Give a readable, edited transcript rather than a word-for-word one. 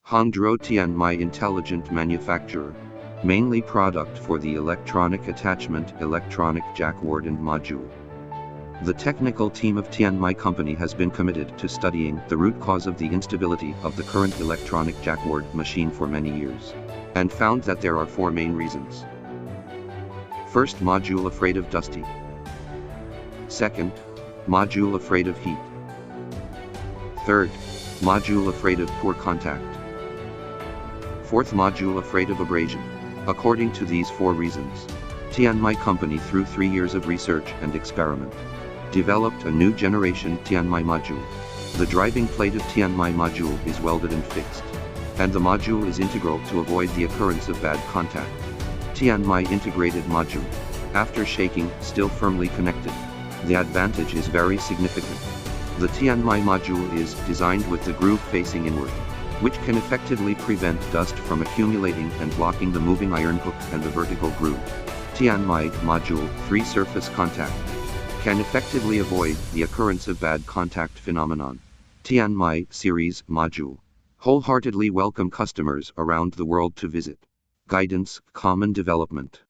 Hangzhou Tianmai intelligent manufacturer. Mainly product for the electronic attachment, electronic jacquard and module. The technical team of Tianmai company has been committed to studying the root cause of the instability of the current electronic jacquard machine for many years, and found that there are four main reasons. First, module afraid of dusty. Second, module afraid of heat. Third, module afraid of poor contact. Fourth, module afraid of abrasion. According to these four reasons, Tianmai company through 3 years of research and experiment, developed a new generation Tianmai module. The driving plate of Tianmai module is welded and fixed, and the module is integral to avoid the occurrence of bad contact. Tianmai integrated module, after shaking, still firmly connected. The advantage is very significant. The Tianmai module is designed with the groove facing inward, which can effectively prevent dust from accumulating and blocking the moving iron hook and the vertical groove. Tianmai module 3 surface contact can effectively avoid the occurrence of bad contact phenomenon. Tianmai series module wholeheartedly welcome customers around the world to visit. Guidance, common development.